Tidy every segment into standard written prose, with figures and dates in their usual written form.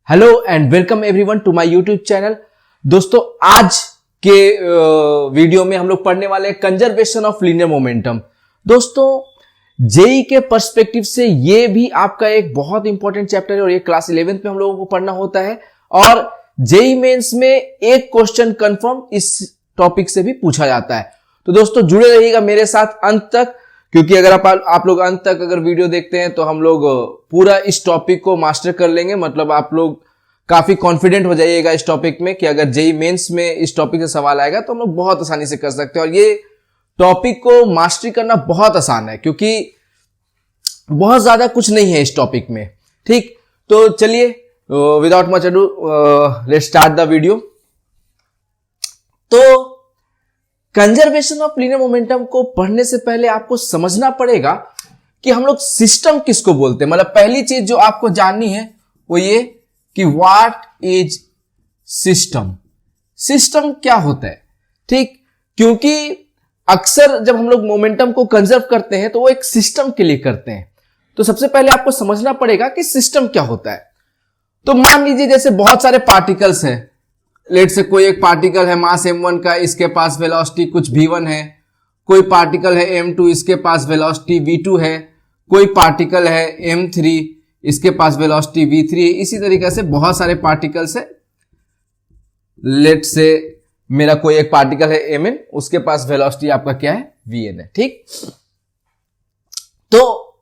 Hello and welcome everyone to my YouTube channel. दोस्तों आज के वीडियो में हम लोग पढ़ने वाले हैं कंजर्वेशन ऑफ लीनियर मोमेंटम। दोस्तों जेई के पर्सपेक्टिव से ये भी आपका एक बहुत इंपॉर्टेंट चैप्टर है और ये क्लास 11th में हम लोगों को पढ़ना होता है और जेई मेंस में एक क्वेश्चन कंफर्म इस टॉपिक से भी पूछा जाता है। तो दोस्तों जुड़े रहिएगा मेरे साथ अंत तक, क्योंकि अगर आप लोग अंत तक अगर वीडियो देखते हैं तो हम लोग पूरा इस टॉपिक को मास्टर कर लेंगे। मतलब आप लोग काफी कॉन्फिडेंट हो जाइएगा इस टॉपिक में कि अगर जेई मेंस में इस टॉपिक से सवाल आएगा तो हम लोग बहुत आसानी से कर सकते हैं। और ये टॉपिक को मास्टरी करना बहुत आसान है क्योंकि बहुत ज्यादा कुछ नहीं है इस टॉपिक में। ठीक, तो चलिए without much ado let's start the video. तो कंजर्वेशन ऑफ लीनियर मोमेंटम को पढ़ने से पहले आपको समझना पड़ेगा कि हम लोग सिस्टम किसको बोलते हैं। मतलब पहली चीज जो आपको जाननी है वो ये कि व्हाट इज सिस्टम। सिस्टम क्या होता है, ठीक, क्योंकि अक्सर जब हम लोग मोमेंटम को कंजर्व करते हैं तो वो एक सिस्टम के लिए करते हैं। तो सबसे पहले आपको समझना पड़ेगा कि सिस्टम क्या होता है। तो मान लीजिए जैसे बहुत सारे पार्टिकल्स हैं, लेट से कोई एक पार्टिकल है मास m1 का, इसके पास वेलोसिटी कुछ v1 है। कोई पार्टिकल है m2, इसके पास वेलोसिटी v2 है। कोई पार्टिकल है m3, इसके पास वेलोसिटी v3 है। इसी तरीके से बहुत सारे पार्टिकल्स है। लेट से मेरा कोई एक पार्टिकल है mn, उसके पास वेलोसिटी आपका क्या है, vn है। ठीक, तो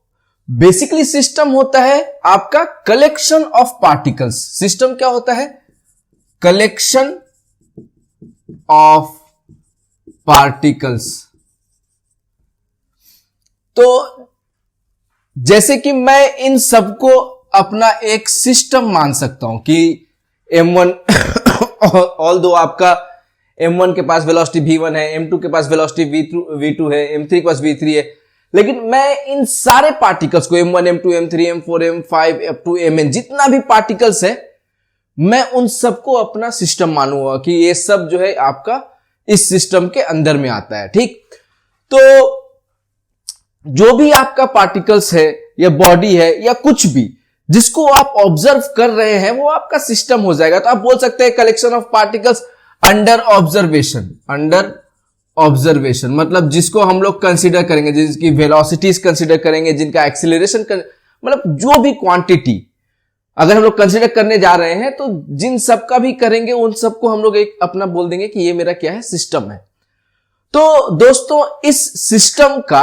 बेसिकली सिस्टम होता है आपका कलेक्शन ऑफ पार्टिकल्स। सिस्टम क्या होता है, कलेक्शन ऑफ पार्टिकल्स। तो जैसे कि मैं इन सबको अपना एक सिस्टम मान सकता हूं कि m1 ऑल्दो आपका m1 के पास वेलोसिटी v1 है, m2 के पास वेलोसिटी v2 है, m3 के पास v3 है, लेकिन मैं इन सारे पार्टिकल्स को m1 m2 m3 m4 m5 up to mn जितना भी पार्टिकल्स है मैं उन सबको अपना सिस्टम मानूंगा कि ये सब जो है आपका इस सिस्टम के अंदर में आता है। ठीक, तो जो भी आपका पार्टिकल्स है या बॉडी है या कुछ भी जिसको आप ऑब्जर्व कर रहे हैं वो आपका सिस्टम हो जाएगा। तो आप बोल सकते हैं collection of particles under observation. Under observation मतलब जिसको हम लोग कंसीडर करेंगे, जिसकी वेलोसिटीज कंसीडर करेंगे, जिनका एक्सीलरेशन मतलब जो भी क्वांटिटी अगर हम लोग कंसीडर करने जा रहे हैं तो जिन सब का भी करेंगे उन सबको हम लोग एक अपना बोल देंगे कि ये मेरा क्या है, सिस्टम है। तो दोस्तों इस सिस्टम का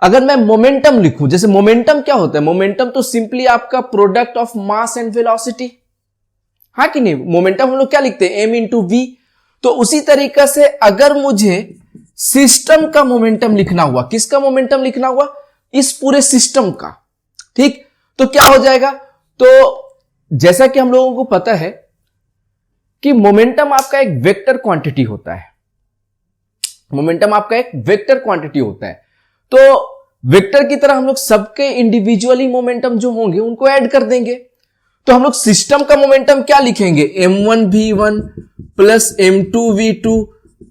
अगर मैं मोमेंटम लिखूं, जैसे मोमेंटम क्या होता है, मोमेंटम तो सिंपली आपका product of mass and velocity, हाँ कि नहीं। मोमेंटम हम लोग क्या लिखते हैं, m इंटू वी। तो उसी तरीका से अगर मुझे सिस्टम का मोमेंटम लिखना हुआ, किसका मोमेंटम लिखना हुआ, इस पूरे सिस्टम का, ठीक, तो क्या हो जाएगा। तो जैसा कि हम लोगों को पता है कि मोमेंटम आपका एक वेक्टर क्वांटिटी होता है। मोमेंटम आपका एक वेक्टर क्वांटिटी होता है। तो वेक्टर की तरह हम लोग सबके इंडिविजुअली मोमेंटम जो होंगे उनको ऐड कर देंगे। तो हम लोग सिस्टम का मोमेंटम क्या लिखेंगे, m1 v1 plus m2 v2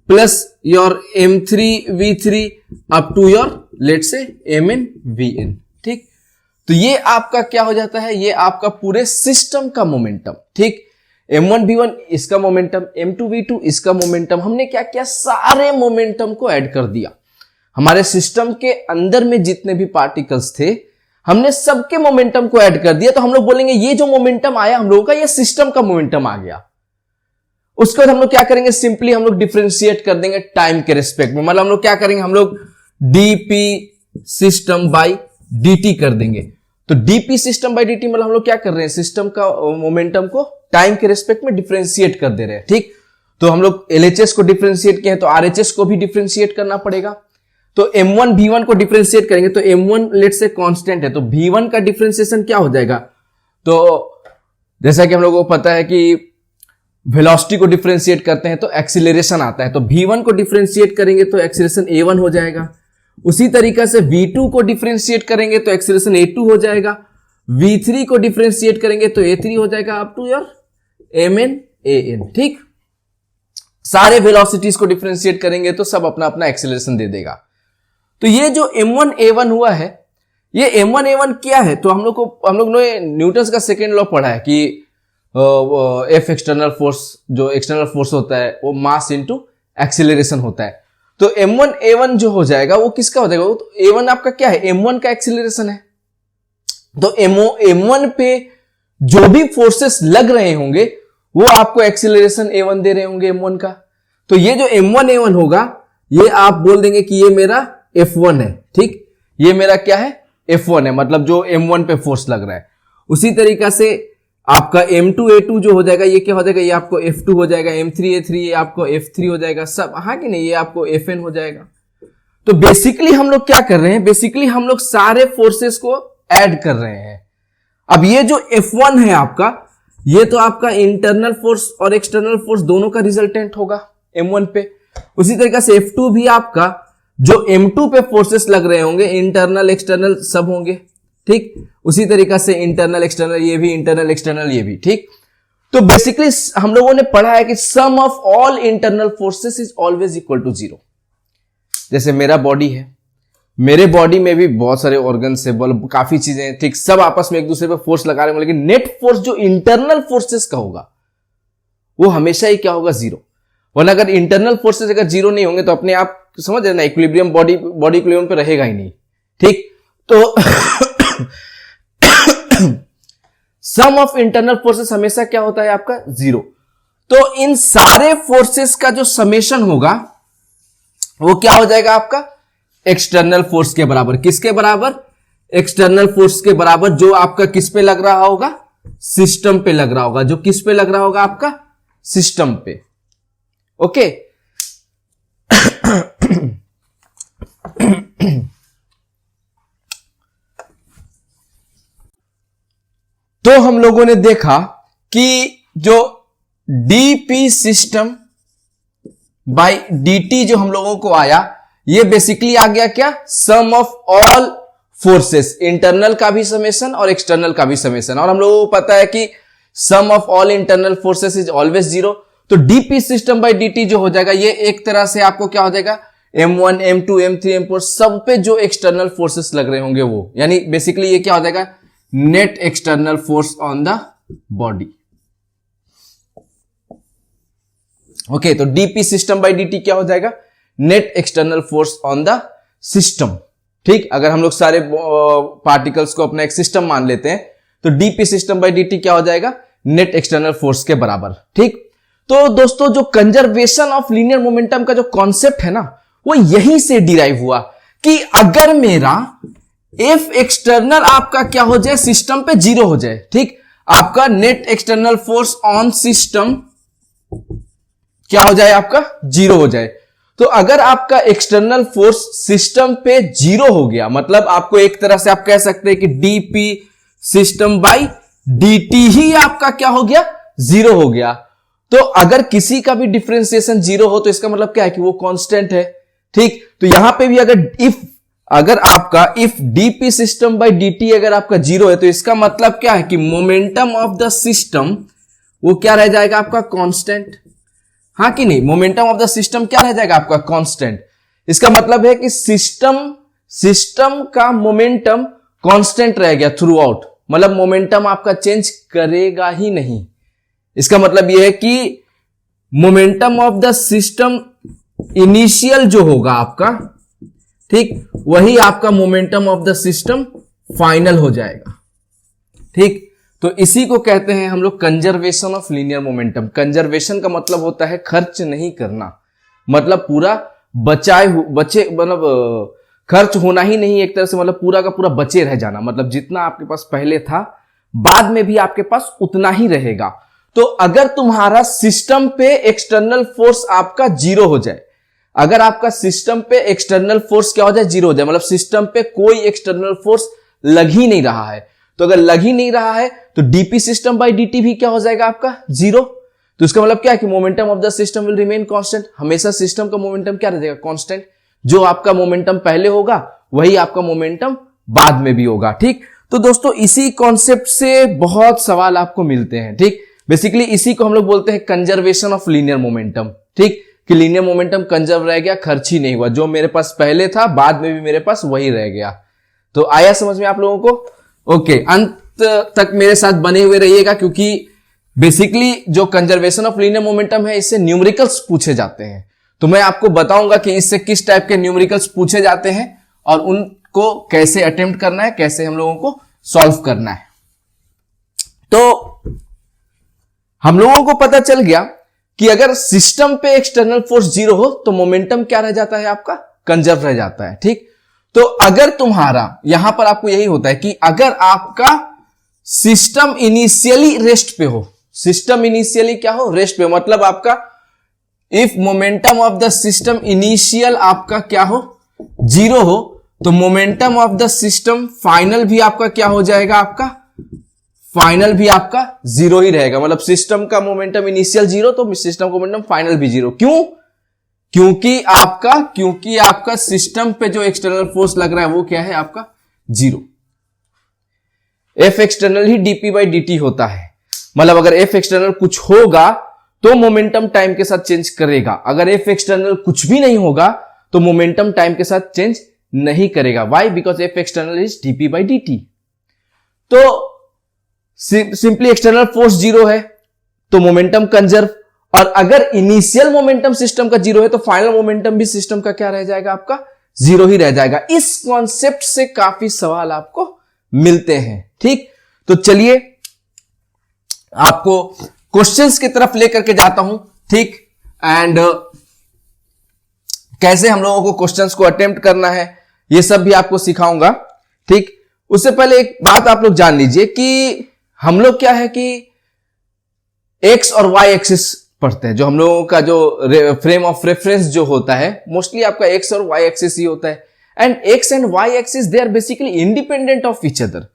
plus your m3 v3 up to your late से mn vn। ठीक, तो ये आपका क्या हो जाता है, ये आपका पूरे सिस्टम का मोमेंटम। ठीक, m1 v1 इसका मोमेंटम, m2 v2 इसका मोमेंटम। हमने क्या किया, सारे मोमेंटम को ऐड कर दिया। हमारे सिस्टम के अंदर में जितने भी पार्टिकल्स थे हमने सबके मोमेंटम को ऐड कर दिया। तो हम लोग बोलेंगे ये जो मोमेंटम आया हम लोगों का, ये सिस्टम का मोमेंटम आ गया। उसके बाद हम लोग क्या करेंगे, सिंपली हम लोग डिफरेंशिएट कर देंगे टाइम के रिस्पेक्ट में। मतलब हम लोग क्या करेंगे, हम लोग dp सिस्टम बाई dt कर देंगे। तो dp सिस्टम बाई dt मतलब हम लोग क्या कर रहे हैं, सिस्टम का मोमेंटम को टाइम के रिस्पेक्ट में डिफरेंशिएट कर दे रहे हैं। ठीक, तो हम लोग LHS को डिफरेंशिएट किए तो RHS को भी डिफरेंशिएट करना पड़ेगा। तो m1 v1 को डिफरेंशिएट करेंगे तो m1 लेट से कांस्टेंट है, तो v1 का डिफरेंशिएशन क्या हो जाएगा। तो जैसा कि हम लोगों को पता है कि वेलोसिटी को डिफरेंशिएट करते हैं तो एक्सीलरेशन आता है। तो v1 को डिफरेंशिएट करेंगे तो एक्सीलरेशन a1 हो जाएगा। उसी तरीका से v2 को डिफरेंशिएट करेंगे तो एक्सीलरेशन a2 हो जाएगा। v3 को डिफरेंशिएट करेंगे तो a3 हो जाएगा up to your mn an। ठीक, सारे वेलोसिटीज को डिफरेंशिएट करेंगे तो सब अपना अपना एक्सीलरेशन दे देगा। तो ये जो m1 a1 हुआ है, ये m1 a1 क्या है, तो हम लोग ने न्यूटन का सेकेंड लॉ पढ़ा है कि एफ एक्सटर्नल फोर्स, जो एक्सटर्नल फोर्स होता है वो मास इंटू एक्सीलरेशन होता है। तो m1 a1 जो हो जाएगा वो किसका हो जाएगा, वो तो a1 आपका क्या है, m1 का एक्सीलरेशन है। तो m1 पे जो भी फोर्सेस लग रहे होंगे वो आपको एक्सीलरेशन a1 दे रहे होंगे m1 का। तो ये जो m1 a1 होगा ये आप बोल देंगे कि ये मेरा f1 है, ठीक, ये मेरा क्या है, f1 है, मतलब जो m1 पे फोर्स लग रहा है। उसी तरीका से आपका m2 a2 जो हो जाएगा ये क्या हो जाएगा, ये आपको f2 हो जाएगा, m3 a3 ये आपको f3 हो जाएगा, सब, हाँ कि नहीं, ये आपको fn हो जाएगा। तो बेसिकली हम लोग क्या कर रहे हैं, बेसिकली हम लोग सारे फोर्सेस को ऐड कर रहे हैं। अब ये जो f1 है आपका, ये तो आपका इंटरनल फोर्स और एक्सटर्नल फोर्स दोनों का रिजल्टेंट होगा m1 पे। उसी तरीके से f2 भी आपका जो m2 पे फोर्सेस लग रहे होंगे, इंटरनल एक्सटर्नल सब होंगे, ठीक। उसी तरीका से इंटरनल एक्सटर्नल ये भी, इंटरनल एक्सटर्नल ये भी, ठीक। तो बेसिकली हम लोगों ने पढ़ा है कि sum of all internal forces is always equal to 0। जैसे मेरा बॉडी है, मेरे बॉडी में भी बहुत सारे ऑर्गन्स है, काफी चीजें हैं, ठीक, सब आपस में एक दूसरे पे फोर्स लगा रहे होंगे, लेकिन नेट फोर्स जो इंटरनल फोर्सेस का होगा वो हमेशा ही क्या होगा, 0। वरना अगर इंटरनल फोर्सेस अगर 0 नहीं होंगे तो अपने आप समझ रहे ना, इक्विलिब्रियम बॉडी इक्विलिब्रियम पे रहेगा ही नहीं, ठीक। तो सम ऑफ इंटरनल फोर्सेस हमेशा क्या होता है आपका, 0। तो इन सारे फोर्सेस का जो समेशन होगा वो क्या हो जाएगा आपका, एक्सटर्नल फोर्स के बराबर। किसके बराबर, एक्सटर्नल फोर्स के बराबर, जो आपका किस पे लग रहा होगा, सिस्टम पे लग रहा होगा, जो किस पे लग रहा होगा आपका, सिस्टम पे, ओके। तो हम लोगों ने देखा कि जो dp सिस्टम बाय dt जो हम लोगों को आया, ये बेसिकली आ गया क्या, सम ऑफ ऑल फोर्सेस, इंटरनल का भी समेशन और एक्सटर्नल का भी समेशन। और हम लोगों को पता है कि sum of all internal forces is always 0। तो dp सिस्टम बाय dt जो हो जाएगा, ये एक तरह से आपको क्या हो जाएगा, m1 m2 m3 m4 सब पे जो एक्सटर्नल फोर्सेस लग रहे होंगे वो, यानी बेसिकली ये क्या हो जाएगा, net external force on the body, okay. तो dp सिस्टम बाय dt क्या हो जाएगा, net external force on the system, ठीक। अगर हम लोग सारे पार्टिकल्स को अपना एक सिस्टम मान लेते हैं तो dp सिस्टम बाय dt क्या हो जाएगा, नेट एक्सटर्नल फोर्स के बराबर, ठीक। तो दोस्तों जो कंजर्वेशन ऑफ लीनियर मोमेंटम का जो कॉन्सेप्ट है ना, वो यहीं से डिराइव हुआ कि अगर मेरा एफ एक्सटर्नल आपका क्या हो जाए, सिस्टम पे 0 हो जाए, ठीक, आपका net external force on system क्या हो जाए, आपका 0 हो जाए। तो अगर आपका एक्सटर्नल फोर्स सिस्टम पे 0 हो गया, मतलब आपको एक तरह से आप कह सकते हैं कि dp सिस्टम बाय dt ही आपका क्या हो गया, 0 हो गया। तो अगर किसी का भी डिफरेंशिएशन 0 हो तो इसका मतलब क्या है कि वो कांस्टेंट है, ठीक। तो यहां पे भी अगर आपका if dp system by dt अगर आपका 0 है तो इसका मतलब क्या है कि मोमेंटम ऑफ द सिस्टम वो क्या रह जाएगा, आपका कांस्टेंट, हाँ कि नहीं, मोमेंटम ऑफ द सिस्टम क्या रह जाएगा, आपका कांस्टेंट। इसका मतलब है कि सिस्टम का मोमेंटम कांस्टेंट रह गया थ्रू आउट, मतलब मोमेंटम आपका चेंज करेगा ही नहीं। इसका मतलब यह है कि momentum of the system initial जो होगा आपका, ठीक, वही आपका momentum of the system final हो जाएगा, ठीक। तो इसी को कहते हैं हम लोग conservation of linear momentum. Conservation का मतलब होता है खर्च नहीं करना, मतलब पूरा मतलब खर्च होना ही नहीं एक तरह से, मतलब पूरा का पूरा बचे रह जाना, मतलब जितना आपके पास पहले था बाद में भी आपके पास उतना ही रहेगा। तो अगर तुम्हारा सिस्टम पे एक्सटर्नल फोर्स आपका 0 हो जाए, अगर आपका सिस्टम पे एक्सटर्नल फोर्स क्या हो जाए, 0 हो जाए, मतलब सिस्टम पे कोई एक्सटर्नल फोर्स लग ही नहीं रहा है, तो अगर लग ही नहीं रहा है तो dp सिस्टम बाय dt भी क्या हो जाएगा आपका 0। तो इसका मतलब क्या है कि momentum of the system will remain constant, हमेशा सिस्टम का मोमेंटम क्या रह जाएगा, कांस्टेंट। जो आपका मोमेंटम पहले होगा वही आपका मोमेंटम बाद में भी होगा, ठीक। तो दोस्तों इसी कॉन्सेप्ट से बहुत सवाल आपको मिलते हैं, ठीक। बेसिकली इसी को हम लोग बोलते हैं कंजर्वेशन ऑफ लीनियर मोमेंटम, ठीक, कि लीनियर मोमेंटम कंजर्व रह गया, खर्च ही नहीं हुआ, जो मेरे पास पहले था बाद में भी मेरे पास वही रह गया। तो आया समझ में आप लोगों को, ओके। अंत तक मेरे साथ बने हुए रहिएगा, क्योंकि बेसिकली जो कंजर्वेशन ऑफ लीनियर मोमेंटम है इससे न्यूमेरिकल्स पूछे जाते हैं। तो मैं आपको बताऊंगा कि इससे किस टाइप के न्यूमेरिकल्स पूछे जाते हैं और उनको कैसे अटेम्प्ट करना है, कैसे हम लोगों को सॉल्व करना है। तो हम लोगों को पता चल गया कि अगर सिस्टम पे एक्सटर्नल फोर्स 0 हो तो मोमेंटम क्या रह जाता है आपका, कंजर्व रह जाता है। ठीक, तो अगर तुम्हारा यहां पर आपको यही होता है कि अगर आपका सिस्टम इनिशियली रेस्ट पे हो, सिस्टम इनिशियली क्या हो, रेस्ट पे, मतलब आपका if momentum of the system initial आपका क्या हो, 0 हो, तो momentum of the system final भी आपका क्या हो जाएगा, आपका फाइनल भी आपका 0 ही रहेगा। मतलब सिस्टम का मोमेंटम इनिशियल 0 तो सिस्टम का मोमेंटम फाइनल भी 0। क्यों? क्योंकि आपका सिस्टम पे जो एक्सटर्नल फोर्स लग रहा है वो क्या है आपका 0। F external he DP by d T होता है। मतलब अगर एफ एक्सटर्नल कुछ होगा तो मोमेंटम टाइम के साथ चेंज करेगा, अगर एफ एक्सटर्नल कुछ भी नहीं होगा तो मोमेंटम टाइम के साथ चेंज नहीं करेगा। Why? Because F external is dp by d t. तो सिंपली एक्सटर्नल फोर्स 0 है तो मोमेंटम कंजर्व, और अगर इनिशियल मोमेंटम सिस्टम का 0 है तो फाइनल मोमेंटम भी सिस्टम का क्या रह जाएगा, आपका 0 ही रह जाएगा। इस कॉन्सेप्ट से काफी सवाल आपको मिलते हैं। ठीक, तो चलिए आपको क्वेश्चंस की तरफ लेकर के जाता हूं। ठीक, एंड कैसे हम लोगों को क्वेश्चंस को अटेम्प्ट करना है ये सब भी आपको सिखाऊंगा। ठीक, उससे पहले एक बात आप लोग जान लीजिए कि हम लोग क्या है कि एक्स और वाई एक्सिस पढ़ते हैं। जो हम लोगों का जो फ्रेम ऑफ रेफरेंस जो होता है मोस्टली आपका एक्स और वाई एक्सिस ही होता है। And x and y axis they are basically independent of each other.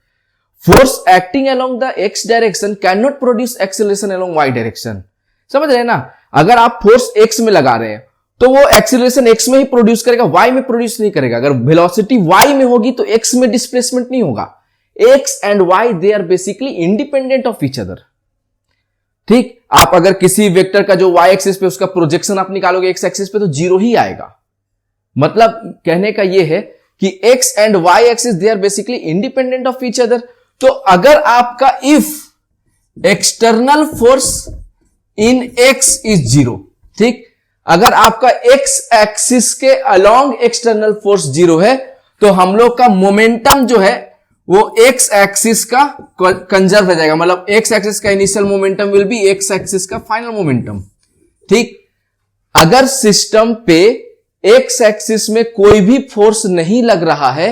Force acting along the x direction can not produce acceleration along y direction. समझ रहे हैं ना? अगर आप फोर्स एक्स में लगा रहे हैं तो वो एक्सेलरेशन एक्स में ही प्रोड्यूस करेगा, वाई में प्रोड्यूस नहीं करेगा। अगर वेलोसिटी वाई में होगी तो एक्स में डिस्प्लेसमेंट नहीं होगा। X and y they are basically independent of each other. ठीक, आप अगर किसी वेक्टर का जो वाई एक्सिस पे उसका प्रोजेक्शन आप निकालोगे एक्स एक्सिस पे तो 0 ही आएगा। मतलब कहने का यह है कि x and y axis they are basically independent of each other. तो अगर आपका if external force in x is 0, ठीक, अगर आपका एक्स एक्सिस के अलोंग एक्सटर्नल फोर्स 0 है तो हम लोग का मोमेंटम जो है वो एक्स एक्सिस का कंजर्व हो जाएगा। मतलब एक्स एक्सिस का initial momentum will be x axis का फाइनल मोमेंटम। ठीक, अगर सिस्टम पे एक्स एक्सिस में कोई भी फोर्स नहीं लग रहा है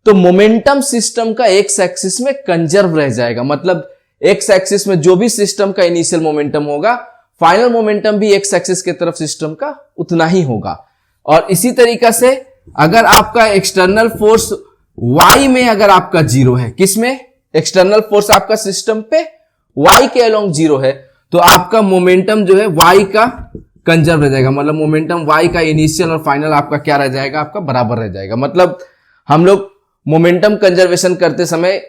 तो मोमेंटम सिस्टम का एक्स एक्सिस में कंजर्व रह जाएगा। मतलब एक्स एक्सिस में जो भी सिस्टम का इनिशियल मोमेंटम होगा फाइनल मोमेंटम भी एक्स एक्सिस के तरफ सिस्टम का उतना ही होगा। और इसी तरीका से अगर आपका एक्सटर्नल फोर्स y में अगर आपका 0 है, किसमें? एक्सटर्नल फोर्स आपका सिस्टम पे y के अलोंग 0 है तो आपका मोमेंटम जो है y का कंजर्व रह जाएगा। मतलब मोमेंटम y का इनिशियल और फाइनल आपका क्या रह जाएगा, आपका बराबर रह जाएगा। मतलब हम लोग मोमेंटम कंजर्वेशन करते समय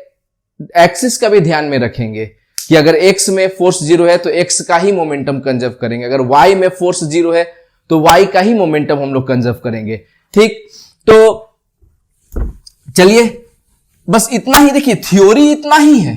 एक्सिस का भी ध्यान में रखेंगे कि अगर x में फोर्स 0 है तो x का ही मोमेंटम कंजर्व करेंगे, अगर y में फोर्स 0 है तो y का ही मोमेंटम हम लोग कंजर्व करेंगे। ठीक, तो चलिए बस इतना ही। देखिए थ्योरी इतना ही है,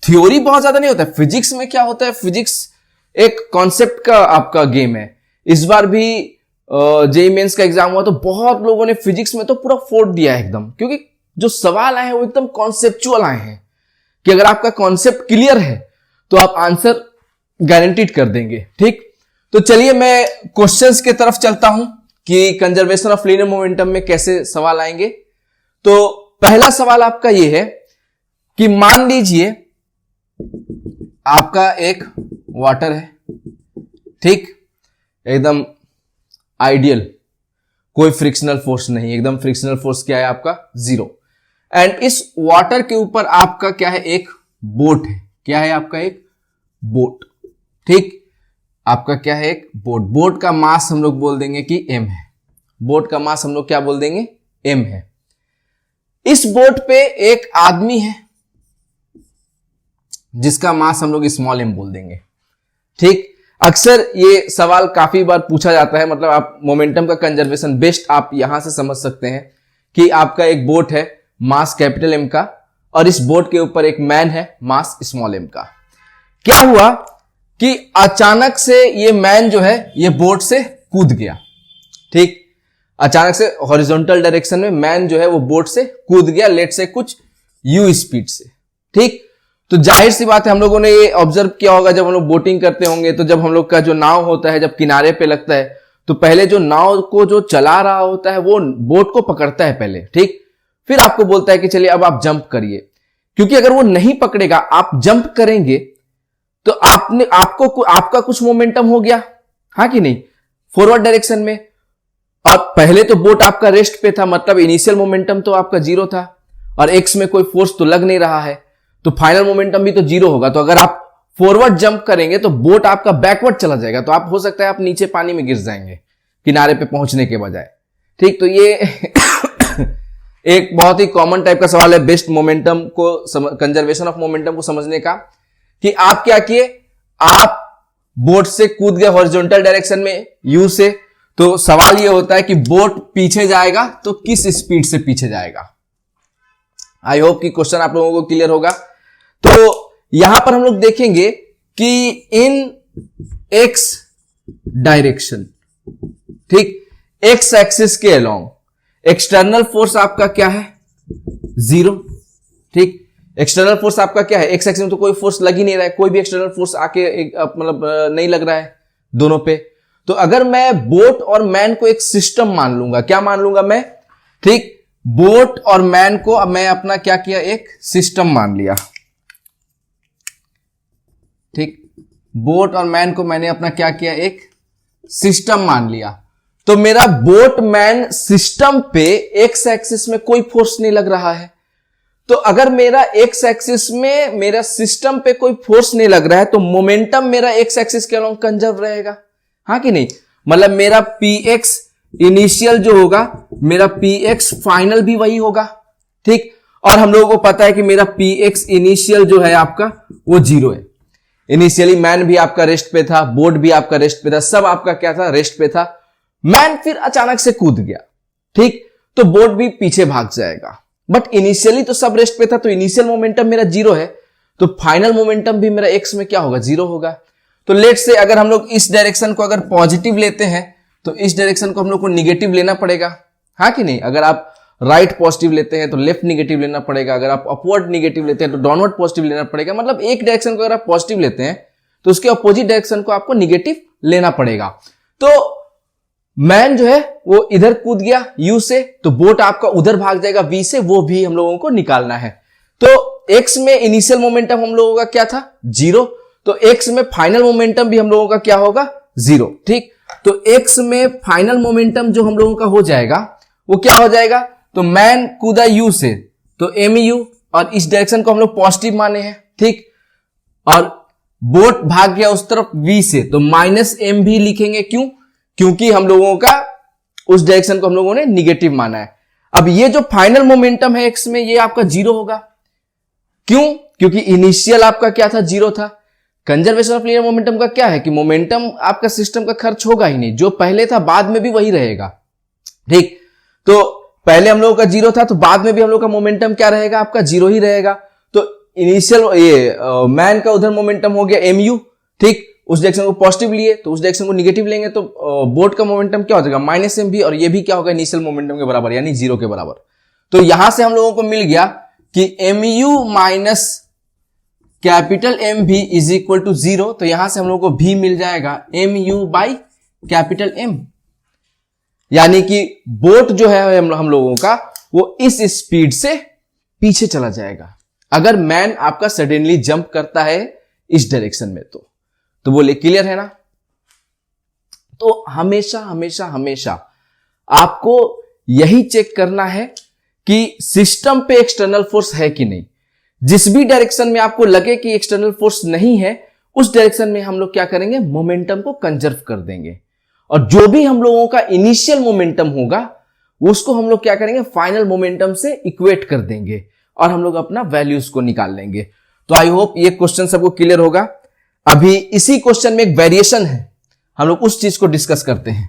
थ्योरी बहुत ज्यादा नहीं होता है। फिजिक्स में क्या होता है, फिजिक्स एक कॉन्सेप्ट का आपका गेम है। इस बार भी जेईई मेंस का एग्जाम हुआ तो बहुत लोगों ने फिजिक्स में तो पूरा फोड़ दिया है एकदम, क्योंकि जो सवाल आए हैं वो एकदम कॉन्सेप्चुअल आए हैं कि अगर आपका कॉन्सेप्ट क्लियर है तो आप आंसर गारंटीड कर देंगे। ठीक, तो चलिए मैं क्वेश्चंस की तरफ चलता हूं कि कंजर्वेशन ऑफ लीनियर मोमेंटम में कैसे सवाल आएंगे। तो पहला सवाल आपका यह है कि मान लीजिए आपका एक वाटर है, ठीक, एकदम आइडियल, कोई फ्रिक्शनल फोर्स नहीं, एकदम फ्रिक्शनल फोर्स क्या है आपका 0। एंड इस वाटर के ऊपर आपका क्या है, एक बोट है। क्या है आपका, एक बोट। ठीक, आपका क्या है, एक बोट। बोट का मास हम लोग बोल देंगे कि m है। बोट का मास हम लोग क्या बोल देंगे, m है। इस बोट पे एक आदमी है जिसका मास हम लोग स्मॉल m बोल देंगे। ठीक, अक्सर ये सवाल काफी बार पूछा जाता है। मतलब आप मोमेंटम का कंजर्वेशन बेस्ट आप यहां से समझ सकते हैं कि आपका एक बोट है, मास कैपिटल M का, और इस बोट के ऊपर एक मैन है, मास स्मॉल m का। क्या हुआ कि अचानक से ये मैन जो है ये बोट से कूद गया। ठीक, अचानक से हॉरिजॉन्टल डायरेक्शन में मैन जो है वो बोट से कूद गया, लेट से कुछ यू स्पीड से। ठीक, तो जाहिर सी बात है हम लोगों ने ये ऑब्जर्व किया होगा, जब हम लोग बोटिंग करते होंगे तो जब हम लोग का जो नाव होता है जब किनारे पे लगता है तो पहले जो नाव को जो चला रहा होता है वो बोट को पकड़ता है पहले। ठीक, फिर आपको बोलता है कि चलिए अब आप जंप करिए, क्योंकि अगर वो नहीं पकड़ेगा, आप जंप करेंगे तो आपका कुछ मोमेंटम हो गया, हाँ कि नहीं, फॉरवर्ड डायरेक्शन में। और पहले तो बोट आपका रेस्ट पे था, मतलब इनिशियल मोमेंटम तो आपका जीरो था और एक्स में कोई फोर्स तो लग नहीं रहा है, तो फाइनल मोमेंटम भी तो जीरो होगा। तो अगर आप फॉरवर्ड जंप करेंगे तो बोट आपका बैकवर्ड चला जाएगा, तो आप हो सकता है आप नीचे पानी में गिर जाएंगे किनारे पे पहुंचने के बजाय। ठीक, तो ये एक बहुत ही कॉमन टाइप का सवाल है बेस्ट मोमेंटम को, कंजर्वेशन ऑफ मोमेंटम को समझने का, कि आप क्या किए, आप बोट से कूद गए हॉरिजॉन्टल डायरेक्शन में यू से, तो सवाल ये होता है कि बोट पीछे जाएगा तो किस स्पीड से पीछे जाएगा। आई होप कि क्वेश्चन आप लोगों को क्लियर होगा। तो यहां पर हम लोग देखेंगे कि इन एक्स डायरेक्शन, ठीक, एक्स एक्सिस के अलोंग एक्सटर्नल फोर्स आपका क्या है, जीरो। ठीक, एक्सटर्नल फोर्स आपका क्या है, एक्स एक्सिस में तो कोई फोर्स लग ही नहीं रहा है, कोई भी एक्सटर्नल फोर्स आके मतलब नहीं लग रहा है दोनों पे। तो अगर मैं बोट और मैन को एक सिस्टम मान लूंगा, क्या मान लूंगा मैं, ठीक, बोट और मैन को अब मैं अपना क्या किया, एक सिस्टम मान लिया। ठीक, बोट और मैन को मैंने अपना क्या किया, एक सिस्टम मान लिया। तो मेरा बोट मैन सिस्टम पे एक्स एक्सिस में कोई फोर्स नहीं लग रहा है। तो अगर मेरा एक्स एक्सिस में मेरा सिस्टम पे कोई फोर्स नहीं लग रहा है तो मोमेंटम मेरा एक्स एक्सिस के अलोंग कंजर्व रहेगा, हाँ कि नहीं। मतलब मेरा पी एक्स इनिशियल जो होगा, मेरा पी एक्स फाइनल भी वही होगा। ठीक, और हम लोगों को पता है कि मेरा पी एक्स इनिशियल जो है आपका वो जीरो है। इनिशियली मैन भी आपका रेस्ट पे था, बोट भी आपका रेस्ट पे था, सब आपका क्या था, रेस्ट पे था। मैन फिर अचानक से कूद गया, ठीक, तो बोट भी पीछे भाग जाएगा, बट इनिशियली तो सब रेस्ट पे था, तो इनिशियल मोमेंटम मेरा जीरो है, तो फाइनल मोमेंटम भी मेरा एक्स में क्या होगा, जीरो होगा। तो लेट से अगर हम लोग इस डायरेक्शन को अगर पॉजिटिव लेते हैं तो इस डायरेक्शन को हम लोग को निगेटिव लेना पड़ेगा, हाँ कि नहीं। अगर आप राइट पॉजिटिव लेते हैं तो लेफ्ट निगेटिव लेना पड़ेगा, अगर आप अपवर्ड निगेटिव लेते हैं तो डाउनवर्ड पॉजिटिव लेना पड़ेगा। मतलब एक डायरेक्शन को अगर आप पॉजिटिव लेते हैं तो उसके अपोजिट डायरेक्शन को आपको निगेटिव लेना पड़ेगा। तो मैन जो है वो इधर कूद गया यू से, तो बोट आपका उधर भाग जाएगा वी से, वो भी हम लोगों को निकालना है। तो एक्स में इनिशियल मोमेंटम हम लोगों का क्या था, जीरो, तो एक्स में फाइनल मोमेंटम भी हम लोगों का क्या होगा, जीरो। ठीक, तो एक्स में फाइनल मोमेंटम जो हम लोगों का हो जाएगा वो क्या हो जाएगा, तो मैन कूदा यू से तो एम यू, और इस डायरेक्शन को हम लोग पॉजिटिव माने हैं। ठीक, और बोट भाग गया उस तरफ वी से, तो माइनस एम भी लिखेंगे, क्यों, क्योंकि हम लोगों का उस डायरेक्शन को हम लोगों ने निगेटिव माना है। अब ये जो फाइनल मोमेंटम है एक्स में, ये आपका जीरो होगा, क्यों, क्योंकि इनिशियल आपका क्या था, जीरो था। कंजर्वेशन ऑफ लीनियर मोमेंटम का क्या है कि मोमेंटम आपका सिस्टम का खर्च होगा ही नहीं, जो पहले था बाद में भी वही रहेगा। ठीक, तो पहले हम लोगों का जीरो था, तो बाद में भी हम लोग का मोमेंटम क्या रहेगा, आपका जीरो ही रहेगा। तो इनिशियल ये मैन का उधर मोमेंटम हो गया एम यू, ठीक, उस डायरेक्शन को पॉजिटिव लिए तो उस डायरेक्शन को निगेटिव लेंगे तो बोट का मोमेंटम क्या हो जाएगा, माइनस एम भी, और ये भी क्या होगा, इनिशियल मोमेंटम के बराबर, यानी जीरो के बराबर। तो यहां से हम लोगों को मिल गया कि m u minus capital M भी इज इक्वल टू जीरो। तो यहां से हम लोगों को भी मिल जाएगा m u by capital M, यानी कि बोट जो है हम लोगों का वो इस स्पीड से पीछे चला जाएगा अगर मैन आपका सडनली जंप करता है इस डायरेक्शन में। तो बोले क्लियर है ना। तो हमेशा हमेशा हमेशा आपको यही चेक करना है कि सिस्टम पे एक्सटर्नल फोर्स है कि नहीं। जिस भी डायरेक्शन में आपको लगे कि एक्सटर्नल फोर्स नहीं है, उस डायरेक्शन में हम लोग क्या करेंगे, मोमेंटम को कंजर्व कर देंगे, और जो भी हम लोगों का इनिशियल मोमेंटम होगा उसको हम लोग क्या करेंगे, फाइनल मोमेंटम से इक्वेट कर देंगे और हम लोग अपना वैल्यूज को निकाल लेंगे। तो आई होप ये क्वेश्चन सबको क्लियर होगा। अभी इसी क्वेश्चन में एक वेरिएशन है, हम लोग उस चीज को डिस्कस करते हैं।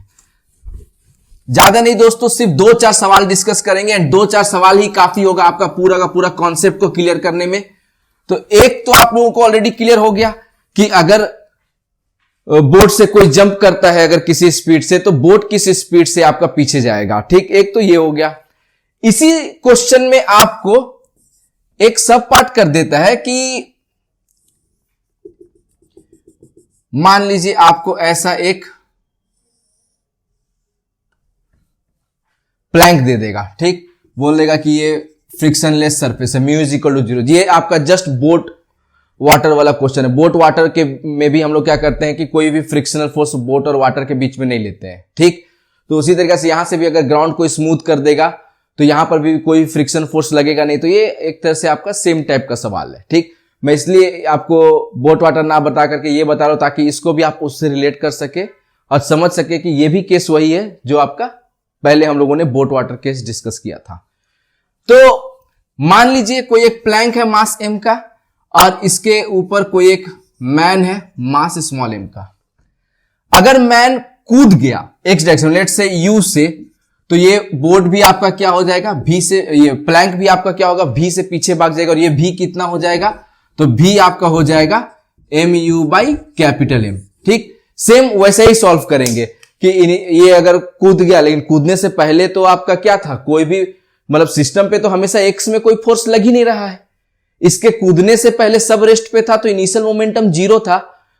ज्यादा नहीं दोस्तों, सिर्फ 2-4 सवाल डिस्कस करेंगे, एंड 2-4 सवाल ही काफी होगा आपका पूरा का पूरा कॉन्सेप्ट को क्लियर करने में। तो एक तो आप लोगों को ऑलरेडी क्लियर हो गया कि अगर बोट से कोई जंप करता है अगर किसी स्पीड से, तो बोट किस स्पीड से आपका पीछे जाएगा। ठीक, एक तो ये हो गया। इसी क्वेश्चन में आपको एक सब पार्ट कर देता है कि मान लीजिए आपको ऐसा एक प्लैंक दे देगा। ठीक, बोल देगा कि ये फ्रिक्शनलेस सरफेस है, म्यू इज इक्वल टू 0। ये आपका जस्ट बोट वाटर वाला क्वेश्चन है। बोट वाटर के में भी हम लोग क्या करते हैं कि कोई भी फ्रिक्शनल फोर्स बोट और वाटर के बीच में नहीं लेते हैं। ठीक, तो उसी तरीके से यहां से भी अगर ग्राउंड को स्मूथ कर देगा तो यहां पर भी कोई फ्रिक्शन फोर्स लगेगा नहीं। तो ये एक तरह से आपका सेम टाइप का सवाल है। ठीक, मैं इसलिए आपको बोट वाटर ना बता करके ये बता रहा हूं ताकि इसको भी आप उससे रिलेट कर सके और समझ सके कि ये भी केस वही है जो आपका पहले हम लोगों ने बोट वाटर केस डिस्कस किया था। तो मान लीजिए कोई एक प्लैंक है मास m का और इसके ऊपर कोई एक मैन है मास स्मॉल m का। अगर मैन कूद गया x डायरेक्शन, लेट से u से, तो ये बोट भी आपका क्या हो जाएगा v से, ये प्लैंक भी आपका क्या होगा v से पीछे भाग जाएगा और ये v कितना हो जाएगा, तो v आपका हो जाएगा mu बाई कैपिटल M। ठीक, सेम वैसे ही सॉल्व करेंगे कि ये अगर कूद गया, लेकिन कूदने से पहले तो आपका क्या था, कोई भी मतलब सिस्टम पे तो हमेशा x में कोई फोर्स लग ही नहीं रहा है। इसके कूदने से पहले सब रेस्ट पे था तो इनिशियल मोमेंटम 0 था,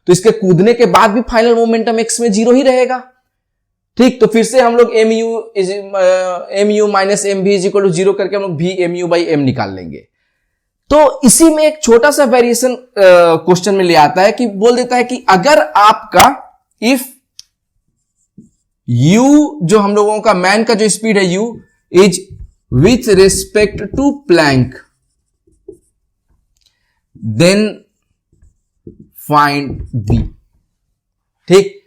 तो इसके कूदने के बाद भी फाइनल मोमेंटम x में 0 ही रहेगा। ठीक, तो फिर से हम लोग mu माइनस एम भी इज इक्वल टू 0 करके हम लोग भी mu बाई m निकाल लेंगे। तो इसी में एक छोटा सा वेरिएशन क्वेश्चन में ले आता है कि बोल देता है कि अगर आपका इफ u जो हम लोगों का मैन का जो स्पीड है u is with respect to plank then find v। ठीक,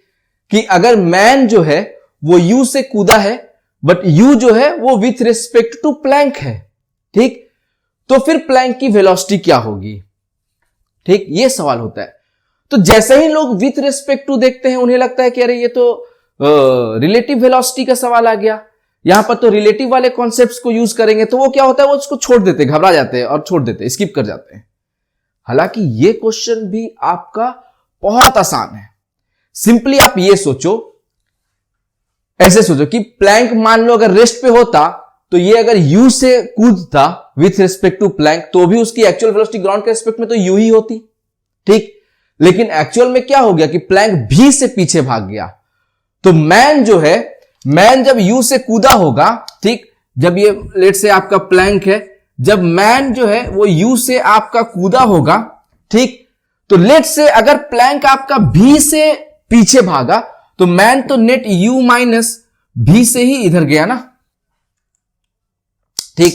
कि अगर मैन जो है वो u से कूदा है बट u जो है वो विथ रिस्पेक्ट टू प्लैंक है। ठीक, तो फिर प्लैंक की वेलोसिटी क्या होगी। ठीक, ये सवाल होता है। तो जैसे ही लोग विथ रिस्पेक्ट टू देखते हैं उन्हें लगता है कि अरे ये तो रिलेटिव वेलोसिटी का सवाल आ गया, यहां पर तो रिलेटिव वाले कॉन्सेप्ट्स को यूज करेंगे, तो वो क्या होता है वो उसको छोड़ देते, घबरा जाते हैं और छोड़ देते हैं, स्किप कर जाते हैं। हालांकि ये क्वेश्चन भी आपका बहुत आसान है। सिंपली आप ये सोचो, ऐसे सोचो कि प्लैंक मान लो अगर रेस्ट पे होता तो ये अगर u से कूदता विथ रिस्पेक्ट टू प्लैंक तो भी उसकी एक्चुअल वेलोसिटी ग्राउंड के रिस्पेक्ट में तो u ही होती। ठीक, लेकिन एक्चुअल में क्या हो गया कि प्लैंक v से पीछे भाग गया, तो मैन जो है, मैन जब u से कूदा होगा, ठीक, जब ये लेट से आपका प्लैंक है, जब मैन जो है वो u से आपका कूदा होगा, ठीक, तो लेट से अगर प्लैंक आपका v से पीछे भागा तो मैन तो नेट u माइनस v से ही इधर गया ना। ठीक,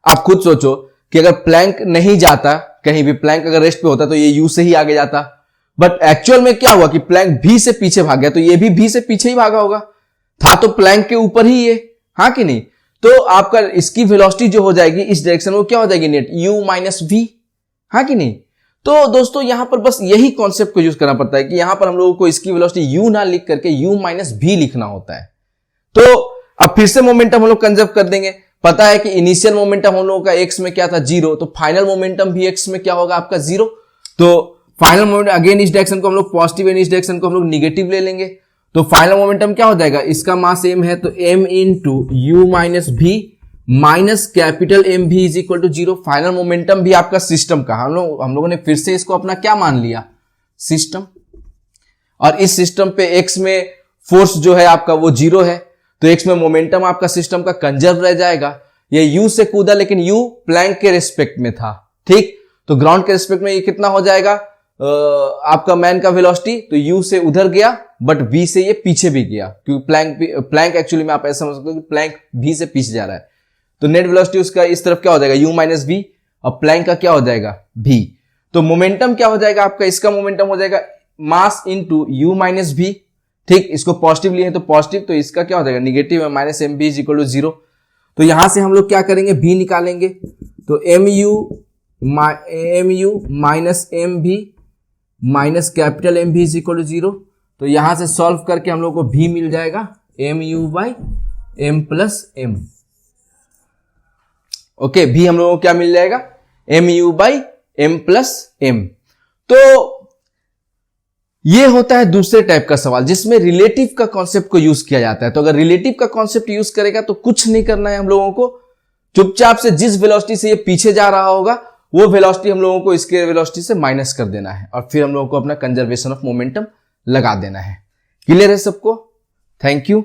आप खुद सोचो कि अगर प्लैंक नहीं जाता कहीं भी, प्लैंक अगर रेस्ट पे होता तो ये u से ही आगे जाता, बट एक्चुअल में क्या हुआ कि प्लैंक v से पीछे भाग गया, तो ये भी v से पीछे ही भागा होगा, था तो प्लैंक के ऊपर ही ये, हाँ कि नहीं। तो आपका इसकी वेलोसिटी जो हो जाएगी इस डायरेक्शन में, वो क्या हो जाएगी नेट u माइनस v, हाँ कि नहीं। तो दोस्तों यहां पर बस यही कॉन्सेप्ट को यूज करना पड़ता है कि यहां पर हम लोगों को इसकी वेलोसिटी u ना लिख करके u माइनस v लिखना होता है। तो अब फिर से मोमेंटम हम लोग कंजर्व कर देंगे। पता है कि इनिशियल मोमेंटम हम लोगों का x में क्या था 0, तो फाइनल मोमेंटम भी x में क्या होगा आपका 0। तो फाइनल मोमेंटम अगेन इस डायरेक्शन को हम लोग पॉजिटिव एंड इस डायरेक्शन को हम लोग निगेटिव ले लेंगे, तो फाइनल मोमेंटम क्या हो जाएगा, इसका मास m है तो m into u minus v minus capital M भी is equal to 0। Final momentum भी आपका सिस्टम का, हम लोगों ने फिर से इसको अपना क्या मान लिया, सिस्टम, और इस सिस्टम पे x में फोर्स जो है आपका वो 0 है, तो x में मोमेंटम आपका सिस्टम का कंजर्व रह जाएगा। ये u से कूदा लेकिन u प्लैंक के रिस्पेक्ट में था, ठीक, तो ग्राउंड के रिस्पेक्ट में ये कितना हो जाएगा आपका मैन का वेलोसिटी, तो u से उधर गया बट v से ये पीछे भी गया, क्योंकि प्लैंक एक्चुअली में आप ऐसा समझ सकते हो कि प्लैंक v से पीछे जा रहा है, तो नेट वेलोसिटी उसका इस तरफ क्या हो जाएगा u माइनस v, और प्लैंक का क्या हो जाएगा v। तो मोमेंटम क्या हो जाएगा आपका, इसका मोमेंटम हो जाएगा mass into u minus v, ठीक, इसको पॉजिटिव लिए तो पॉजिटिव, तो इसका क्या हो जाएगा नेगेटिव है, minus m b is equal to 0। तो यहां से हम लोग क्या करेंगे, v निकालेंगे, तो mu माइनस एम भी माइनस कैपिटल एम भी इज इक्वल टू 0। तो यहां से सॉल्व करके हम लोग को v मिल जाएगा mu by m plus m. Okay, v हम लोगों को क्या मिल जाएगा, mu by m plus m. तो ये होता है दूसरे टाइप का सवाल जिसमें रिलेटिव का कॉन्सेप्ट को यूज किया जाता है। तो अगर रिलेटिव का कॉन्सेप्ट यूज करेगा तो कुछ नहीं करना है हम लोगों को, चुपचाप से जिस वेलोसिटी से ये पीछे जा रहा होगा वो वेलोसिटी हम लोगों को इसके वेलोसिटी से माइनस कर देना है और फिर हम लोगों को अपना कंजर्वेशन ऑफ मोमेंटम लगा देना है। क्लियर है सबको? Thank you.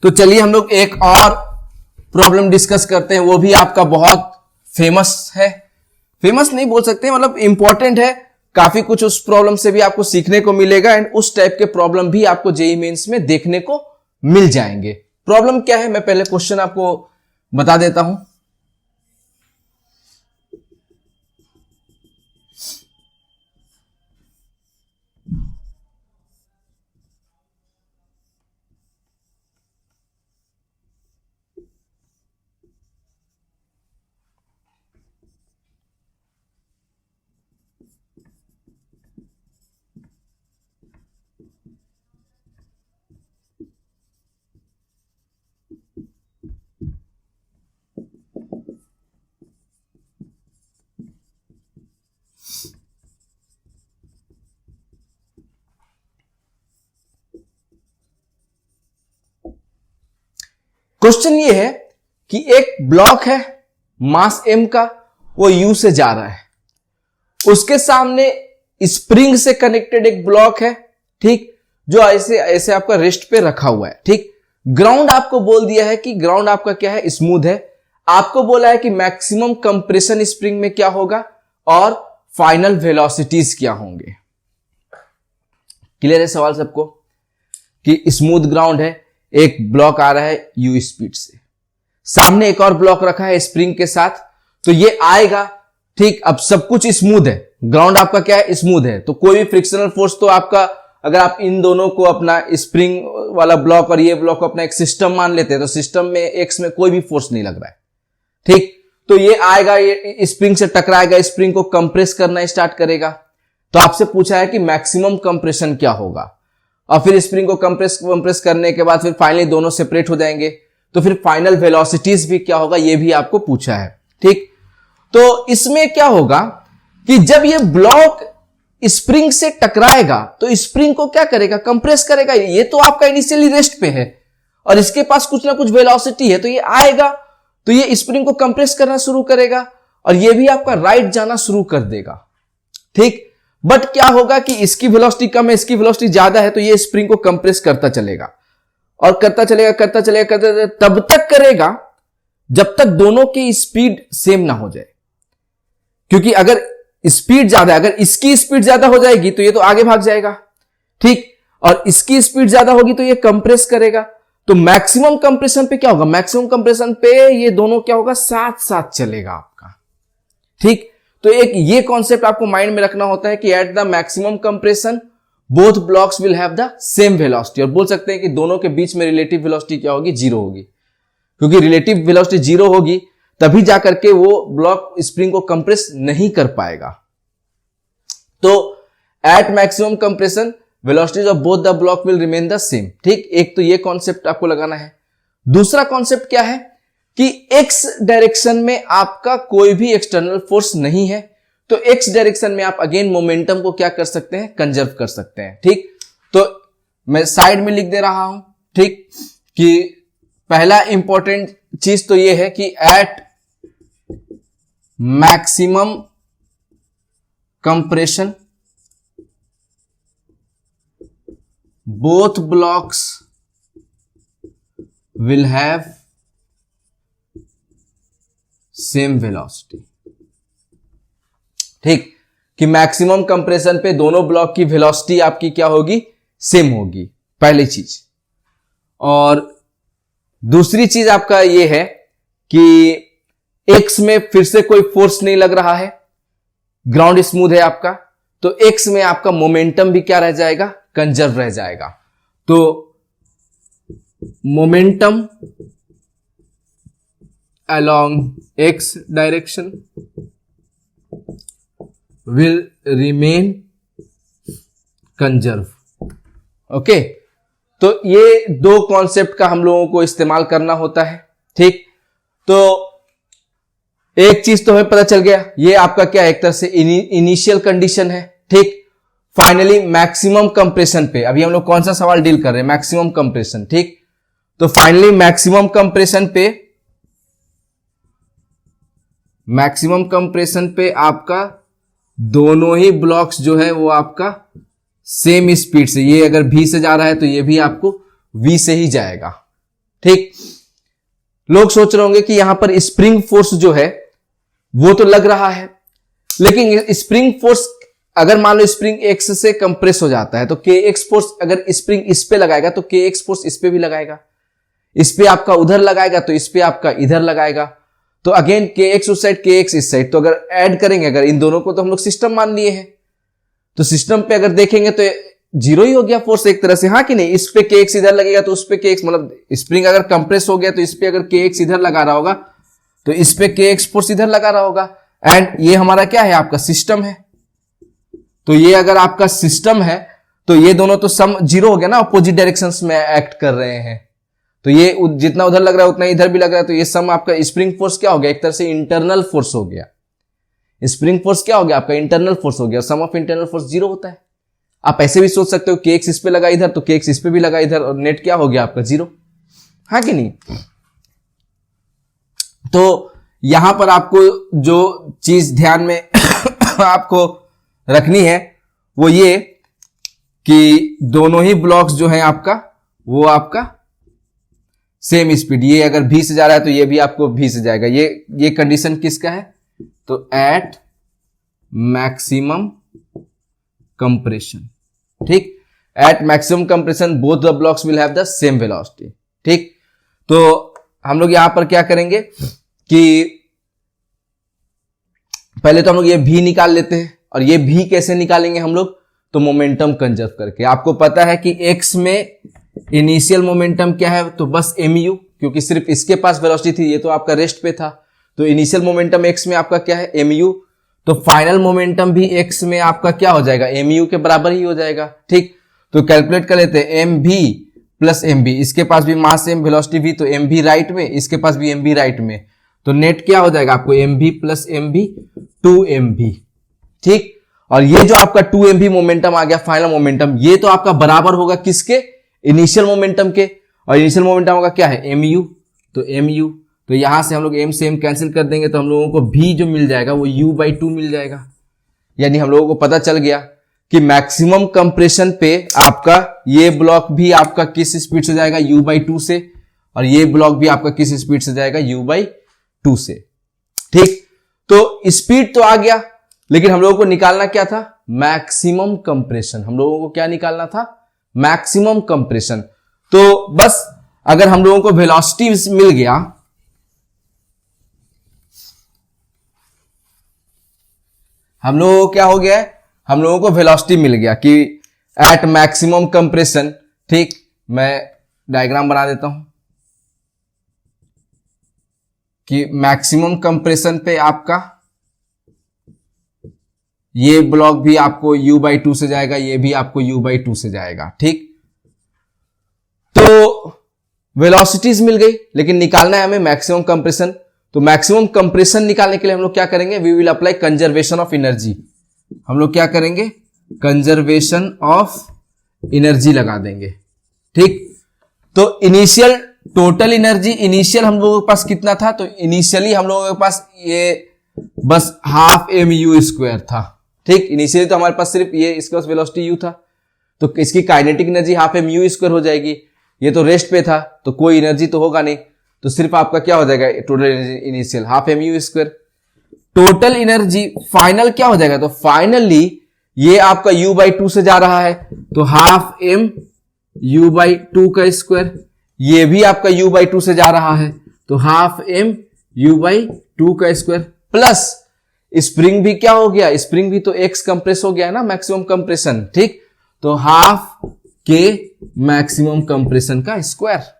तो चलिए हम लोग एक और प्रॉब्लम डिस्कस करते हैं, वो भी आपका बहुत फेमस है, फेमस नहीं बोल सकते मतलब इंपॉर्टेंट है, काफी कुछ उस प्रॉब्लम से भी आपको सीखने को मिलेगा एंड उस टाइप के प्रॉब्लम भी आपको जेईई मेंस में देखने को मिल जाएंगे। प्रॉब्लम क्या है, मैं पहले क्वेश्चन आपको बता देता हूं। क्वेश्चन ये है कि एक ब्लॉक है मास m का, वो u से जा रहा है, उसके सामने स्प्रिंग से कनेक्टेड एक ब्लॉक है, ठीक, जो ऐसे ऐसे आपका रेस्ट पे रखा हुआ है, ठीक। ग्राउंड आपको बोल दिया है कि ग्राउंड आपका क्या है, स्मूथ है। आपको बोला है कि मैक्सिमम कंप्रेशन स्प्रिंग में क्या होगा और फाइनल वेलोसिटीज क्या होंगे। क्लियर है सवाल सबको कि स्मूथ ग्राउंड है, एक ब्लॉक आ रहा है u स्पीड से, सामने एक और ब्लॉक रखा है स्प्रिंग के साथ, तो ये आएगा, ठीक। अब सब कुछ स्मूथ है, ग्राउंड आपका क्या है, स्मूथ है, तो कोई भी फ्रिक्शनल फोर्स तो आपका, अगर आप इन दोनों को अपना स्प्रिंग वाला ब्लॉक और ये ब्लॉक अपना एक सिस्टम मान लेते हैं तो सिस्टम में एक्स में कोई भी फोर्स नहीं लग रहा है, ठीक। तो ये आएगा, ये स्प्रिंग से टकराएगा, स्प्रिंग को कंप्रेस करना स्टार्ट करेगा। तो आपसे पूछा है कि मैक्सिमम कंप्रेशन क्या होगा, और फिर स्प्रिंग को कंप्रेस करने के बाद फिर फाइनली दोनों सेपरेट हो जाएंगे, तो फिर फाइनल वेलोसिटीज भी क्या होगा ये भी आपको पूछा है, ठीक। तो इसमें क्या होगा कि जब ये ब्लॉक स्प्रिंग से टकराएगा तो स्प्रिंग को क्या करेगा, कंप्रेस करेगा। ये तो आपका इनिशियली रेस्ट पे है और इसके पास कुछ ना कुछ वेलोसिटी है, तो ये आएगा तो ये स्प्रिंग को कंप्रेस करना शुरू करेगा और ये भी आपका राइट जाना शुरू कर देगा, ठीक। बट क्या होगा कि इसकी वेलोसिटी कम है, इसकी वेलोसिटी ज्यादा है, तो ये स्प्रिंग को कंप्रेस करता चलेगा और करता चलेगा, तब तक करेगा जब तक दोनों की स्पीड सेम ना हो जाए। क्योंकि अगर स्पीड ज्यादा है, अगर इसकी स्पीड ज्यादा हो जाएगी तो ये तो आगे भाग जाएगा, ठीक, और इसकी स्पीड ज्यादा होगी तो ये कंप्रेस करेगा। तो मैक्सिमम कंप्रेशन पे क्या होगा, मैक्सिमम कंप्रेशन पे ये दोनों क्या होगा, साथ साथ चलेगा आपका, ठीक। तो एक ये कॉन्सेप्ट आपको माइंड में रखना होता है कि at the maximum compression both blocks will have the same velocity, और बोल सकते हैं कि दोनों के बीच में रिलेटिव वेलोसिटी क्या होगी, जीरो होगी, क्योंकि रिलेटिव वेलोसिटी जीरो होगी तभी जाकर के वो ब्लॉक स्प्रिंग को कंप्रेस नहीं कर पाएगा। तो at maximum compression velocities of both the block will remain the same, ठीक। एक तो ये कॉन्सेप्ट आपको लगाना है। दूसरा कॉन्सेप्ट क्या है कि एक्स डायरेक्शन में आपका कोई भी एक्सटर्नल फोर्स नहीं है, तो एक्स डायरेक्शन में आप अगेन मोमेंटम को क्या कर सकते हैं, कंजर्व कर सकते हैं, ठीक। तो मैं साइड में लिख दे रहा हूं, ठीक, कि पहला इंपॉर्टेंट चीज तो यह है कि at maximum compression both blocks will have same velocity, ठीक, कि मैक्सिमम कंप्रेशन पे दोनों ब्लॉक की वेलोसिटी आपकी क्या होगी, सेम होगी, पहली चीज। और दूसरी चीज आपका ये है कि एक्स में फिर से कोई फोर्स नहीं लग रहा है, ग्राउंड स्मूथ है आपका, तो एक्स में आपका मोमेंटम भी क्या रह जाएगा, कंजर्व रह जाएगा। तो momentum along x direction will remain conserve, okay. तो ये दो कॉन्सेप्ट का हम लोगों को इस्तेमाल करना होता है, ठीक। तो एक चीज तो हमें पता चल गया, ये आपका क्या है, एक तरह से इनिशियल कंडीशन है, ठीक। फाइनली मैक्सिमम कंप्रेशन पे अभी हम लोग कौन सा सवाल डील कर रहे हैं, मैक्सिमम कंप्रेशन, ठीक। तो फाइनली मैक्सिमम कंप्रेशन पे आपका दोनों ही ब्लॉक्स जो है वो आपका सेम स्पीड से, ये अगर v से जा रहा है तो ये भी आपको v से ही जाएगा, ठीक। लोग सोच रहे होंगे कि यहां पर स्प्रिंग फोर्स जो है वो तो लग रहा है, लेकिन स्प्रिंग फोर्स अगर मान लो स्प्रिंग x से कंप्रेस हो जाता है तो kx फोर्स अगर स्प्रिंग इस पे लगाएगा तो kx फोर्स इस पे भी लगाएगा, इस पे आपका उधर लगाएगा तो इस पे आपका इधर लगाएगा, तो अगेन kx उस साइड kx इस साइड, तो अगर ऐड करेंगे अगर इन दोनों को तो हम लोग सिस्टम मान लिए हैं, तो सिस्टम पे अगर देखेंगे तो जीरो ही हो गया फोर्स एक तरह से, हाँ कि नहीं। इस पे kx इधर लगेगा तो उस पे kx, मतलब स्प्रिंग अगर कंप्रेस हो गया तो इस पे अगर kx इधर लगा रहा होगा तो इस पे kx फोर्स इधर लगा रहा होगा, एंड ये हमारा क्या है, आपका सिस्टम है। तो ये अगर आपका सिस्टम है तो ये दोनों तो सम जीरो हो गया ना, अपोजिट डायरेक्शंस में एक्ट कर रहे हैं, तो ये जितना उधर लग रहा है उतना इधर भी लग रहा है, तो ये सम आपका स्प्रिंग फोर्स क्या हो गया, एक तरह से इंटरनल फोर्स हो गया। स्प्रिंग फोर्स क्या हो गया, आपका इंटरनल फोर्स हो गया, सम ऑफ इंटरनल फोर्स जीरो होता है। आप ऐसे भी सोच सकते हो kx इस पे लगा इधर तो kx इस पे भी लगा इधर, और नेट क्या हो गया आपका जीरो, हाँ कि नहीं। तो यहां पर आपको जो चीज ध्यान में आपको रखनी है वो ये कि दोनों ही ब्लॉक्स जो है आपका वो आपका सेम स्पीड, ये अगर v से जा रहा है तो ये भी आपको v से जाएगा। ये कंडीशन किसका है, तो एट मैक्सिमम कंप्रेशन, ठीक। At maximum compression both the blocks will have the same velocity, ठीक। तो हम लोग यहां पर क्या करेंगे कि पहले तो हम लोग ये v निकाल लेते हैं, और ये v कैसे निकालेंगे हम लोग, तो मोमेंटम कंजर्व करके। आपको पता है कि x में इनिशियल मोमेंटम क्या है, तो बस mu, क्योंकि सिर्फ इसके पास वेलोसिटी थी, ये तो आपका रेस्ट पे था, तो इनिशियल मोमेंटम x में आपका क्या है, mu। तो फाइनल मोमेंटम भी x में आपका क्या हो जाएगा, mu के बराबर ही हो जाएगा, ठीक। तो कैलकुलेट कर लेते हैं, mv प्लस mv, इसके पास भी मास m वेलोसिटी v, तो mv राइट में, इसके पास भी mv राइट में, तो नेट क्या हो जाएगा आपको mv प्लस mv 2mv, ठीक। और ये जो आपका 2mv मोमेंटम आ गया फाइनल मोमेंटम, ये तो आपका बराबर होगा किसके, इनिशियल मोमेंटम के, और इनिशियल मोमेंटम होगा क्या है, mu। तो mu, तो यहां से हम लोग m से m कैंसिल कर देंगे तो हम लोगों को v जो मिल जाएगा वो u/2 मिल जाएगा। यानी हम लोगों को पता चल गया कि मैक्सिमम कंप्रेशन पे आपका ये ब्लॉक भी आपका किस स्पीड से जाएगा, u/2 से, और ये ब्लॉक भी आपका किस स्पीड से जाएगा, u/2 से, ठीक। तो स्पीड तो आ गया, लेकिन हम लोगों को निकालना क्या था, मैक्सिमम कंप्रेशन। हम लोगों को क्या निकालना था, मैक्सिमम कंप्रेशन। तो बस अगर हम लोगों को वेलोसिटी मिल गया, हम लोगों को क्या हो गया है, हम लोगों को वेलोसिटी मिल गया कि एट मैक्सिमम कंप्रेशन, ठीक। मैं डायग्राम बना देता हूं कि मैक्सिमम कंप्रेशन पे आपका ये ब्लॉक भी आपको u/2 से जाएगा, ये भी आपको u/2 से जाएगा, ठीक। तो वेलोसिटीज मिल गई, लेकिन निकालना है हमें मैक्सिमम कंप्रेशन। तो मैक्सिमम कंप्रेशन निकालने के लिए हम लोग क्या करेंगे, we will apply conservation of energy. हम लोग क्या करेंगे, कंजर्वेशन ऑफ एनर्जी लगा देंगे, ठीक। तो इनिशियल टोटल एनर्जी, इनिशियल हम लोगों के पास कितना था, तो इनिशियली हम लोगों के पास ये बस हाफ mu² था, ठीक। इनिशियली तो हमारे पास सिर्फ ये इसके पास वेलोसिटी u था, तो इसकी काइनेटिक एनर्जी हाफ mu² हो जाएगी। ये तो रेस्ट पे था तो कोई एनर्जी तो होगा नहीं, तो सिर्फ आपका क्या हो जाएगा, total energy initial half mu²। Total energy final क्या हो जाएगा, तो फाइनली ये आपका u/2 से जा रहा है, तो हाफ m u/2 का स्क्वायर, ये भी आपका u/2 से जा रहा है, तो हाफ m u/2 का स्क्वायर, प्लस स्प्रिंग भी क्या हो गया, स्प्रिंग भी तो x कंप्रेस हो गया है ना, मैक्सिमम कंप्रेशन, ठीक। तो हाफ k मैक्सिमम कंप्रेशन का स्क्वायर।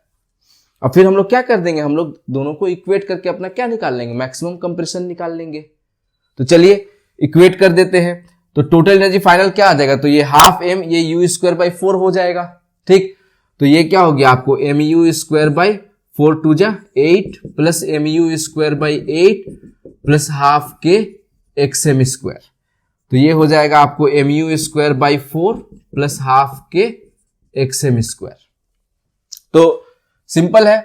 अब फिर हम लोग क्या कर देंगे, हम लोग दोनों को इक्वेट करके अपना क्या निकाल लेंगे, मैक्सिमम कंप्रेशन निकाल लेंगे। तो चलिए इक्वेट कर देते हैं, तो टोटल एनर्जी फाइनल क्या आ जाएगा, तो ये हाफ m ये u²/4 हो जाएगा, ठीक। तो ये क्या हो गया आपको mu²/4 2 जा 8 प्लस mu²/8 प्लस हाफ के एक्सएम स्क्वायर। तो ये हो जाएगा आपको mu square by 4 plus half के एक्सएम स्क्वायर। तो सिंपल है,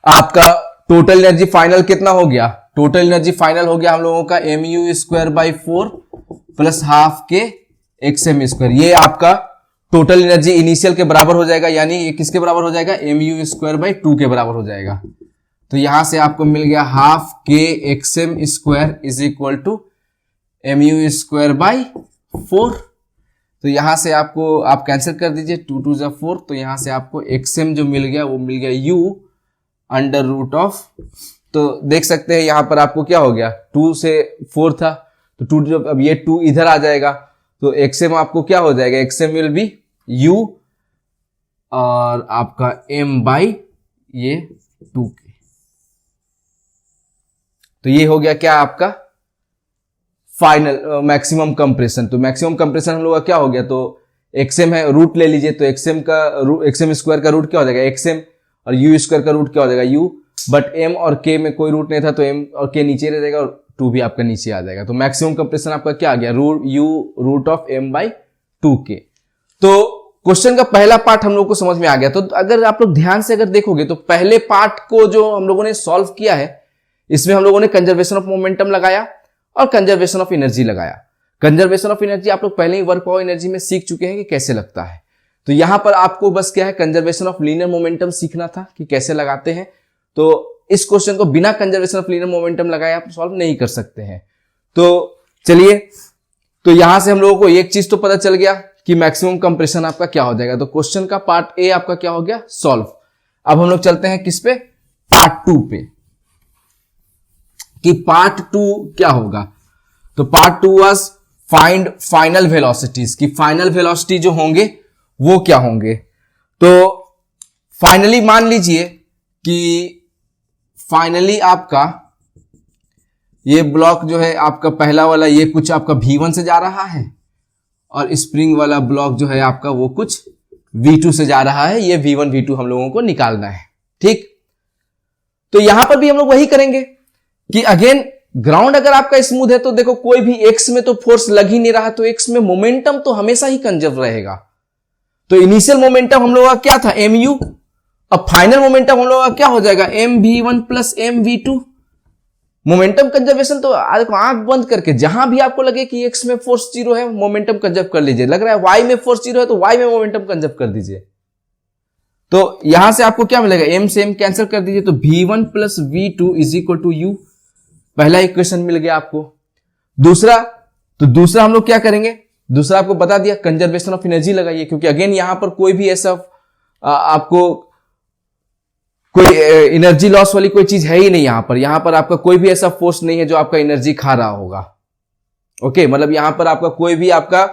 आपका टोटल एनर्जी फाइनल कितना हो गया? टोटल एनर्जी फाइनल हो गया हम लोगों का mu square by 4 plus half के एक्सएम स्क्वायर। ये आपका टोटल एनर्जी इनिशियल के बराबर हो जाएगा, यानी ये किसके बराबर हो जाएगा? mu स्क्वायर बाई 2 के बराबर हो जाएगा। तो यहां से आपको मिल गया हाफ के x m square is equal to mu square by 4। तो यहां से आपको आप कैंसिल कर दीजिए, 2 2 जा 4। तो यहां से आपको एक्सएम जो मिल गया वो मिल गया u अंडर रूट ऑफ, तो देख सकते हैं यहां पर आपको क्या हो गया, 2 से 4 था तो 2 जब अब ये 2 इधर आ जाएगा तो एक्सएम आपको क्या हो जाएगा? एक्सएम विल बी u और आपका m बाई ये 2 के। तो ये हो गया क्या आपका फाइनल मैक्सिमम कंप्रेशन। तो मैक्सिमम कंप्रेशन हम लोग का क्या हो गया? तो एक्सएम है, रूट ले लीजिए, तो एक्सएम स्क्वायर का रूट क्या हो जाएगा? एक्सएम, और यू स्क्वायर का रूट क्या हो जाएगा? यू। बट एम और के में कोई रूट नहीं था तो एम और के नीचे रह जाएगा और 2 भी आपका नीचे आ जाएगा। तो मैक्सिमम कंप्रेशन आपका क्या आ गया? U root of m by 2 के। तो क्वेश्चन का पहला पार्ट हम लोग को समझ में आ गया। तो अगर आप लोग ध्यान से अगर देखोगे तो पहले पार्ट को जो हम लोगों ने सॉल्व किया है, इसमें हम लोगों ने कंजर्वेशन ऑफ मोमेंटम लगाया और कंजर्वेशन ऑफ एनर्जी लगाया। कंजर्वेशन ऑफ एनर्जी आप लोग पहले ही वर्क पावर एनर्जी में सीख चुके हैं कि कैसे लगता है। तो यहां पर आपको बस क्या है, कंजर्वेशन ऑफ लीनियर मोमेंटम सीखना था कि कैसे लगाते हैं। तो इस क्वेश्चन को बिना कंजर्वेशन ऑफ लीनियर मोमेंटम लगाए आप सॉल्व नहीं कर सकते हैं। तो चलिए, तो यहां से हम लोगों को एक चीज तो पता चल गया कि मैक्सिमम कंप्रेशन आपका क्या हो जाएगा। तो क्वेश्चन का पार्ट ए आपका क्या हो गया? सॉल्व। अब हम लोग चलते हैं किस पे? पार्ट 2 पे, कि पार्ट 2 क्या होगा। तो part 2 was find final velocities, कि फाइनल वेलोसिटी जो होंगे वो क्या होंगे। तो फाइनली मान लीजिए कि फाइनली आपका ये ब्लॉक जो है आपका पहला वाला, ये कुछ आपका V1 से जा रहा है और स्प्रिंग वाला ब्लॉक जो है आपका वो कुछ V2 से जा रहा है। ये V1 V2 हम लोगों को निकालना है, ठीक। तो यहां पर भी हम लोग वही करेंगे कि अगेन ग्राउंड अगर आपका स्मूथ है तो देखो कोई भी एक्स में तो फोर्स लग ही नहीं रहा, तो एक्स में मोमेंटम तो हमेशा ही कंजर्व रहेगा। तो इनिशियल मोमेंटम हम लोगों का क्या था? mu। अब फाइनल मोमेंटम हम लोगों का क्या हो जाएगा? mv1 plus mv2। Momentum conservation तो आंख बंद करके जहां भी आपको लगे कि एक्स में फोर्स 0 है मोमेंटम कंजर्व कर लीजिए, लग रहा है वाई में फोर्स 0 है तो वाई में मोमेंटम कंजर्व कर दीजिए। तो यहां से आपको क्या मिलेगा? m से m कैंसिल कर दीजिए, तो v1 plus v2 is equal to u। पहला इक्वेशन मिल गया आपको। दूसरा, तो दूसरा हम लोग क्या करेंगे? दूसरा आपको बता दिया, कंजर्वेशन ऑफ एनर्जी लगाइए, क्योंकि अगेन यहां पर कोई भी ऐसा आपको कोई एनर्जी लॉस वाली कोई चीज है ही नहीं। यहां पर आपका कोई भी ऐसा फोर्स नहीं है जो आपका एनर्जी खा रहा होगा। ओके, मतलब यहां पर आपका कोई भी आपका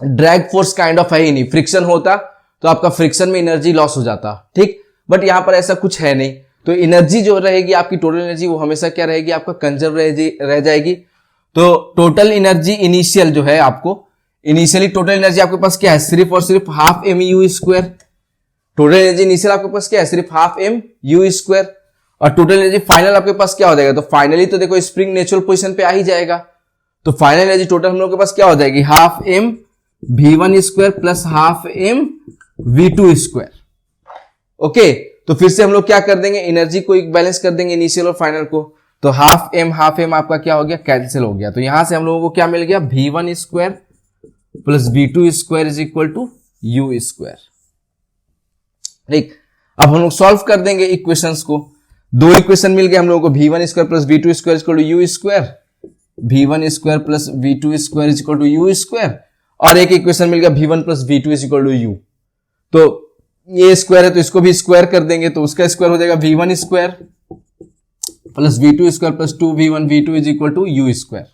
ड्रैग फोर्स काइंड ऑफ है ही नहीं। फ्रिक्शन होता तो आपका फ्रिक्शन में एनर्जी लॉस हो जाता, ठीक, बट यहां पर ऐसा कुछ है नहीं। तो एनर्जी जो रहेगी आपकी टोटल एनर्जी वो हमेशा क्या रहेगी? आपका कंजर्व रह जाएगी। तो टोटल एनर्जी इनिशियल जो है आपको, इनिशियली टोटल एनर्जी आपके पास क्या है? सिर्फ और सिर्फ half mu square. Total energy initial आपके पास क्या है? सिर्फ हाफ mu स्क्वायर। और टोटल एनर्जी फाइनल आपके पास क्या हो जाएगा? तो फाइनली तो देखो स्प्रिंग नेचुरल पोजीशन पे आ ही जाएगा। तो फाइनल एनर्जी टोटल हम लोग के पास क्या हो जाएगी? Half m v1 square plus half m v2 square. Okay, तो फिर से हम लोग क्या कर देंगे? एनर्जी को बैलेंस कर देंगे इनिशियल और फाइनल को। तो हाफ m आपका क्या हो गया? कैंसिल हो गया। तो यहां से हम लोगों को क्या मिल गया? v1 square plus v2 square is equal to u square, ठीक। अब हम लोग सॉल्व कर देंगे इक्वेशंस को। दो इक्वेशन मिल गए हम लोगों को, v1 square plus v2 square equal to u square, v1 square plus v2 square equal to u square, और एक इक्वेशन मिल गया v1 plus v2 equal to u। तो ये स्क्वायर है तो इसको भी स्क्वायर कर देंगे, तो उसका स्क्वायर हो जाएगा v1 square plus v2 square plus 2v1 v2 is equal to u square.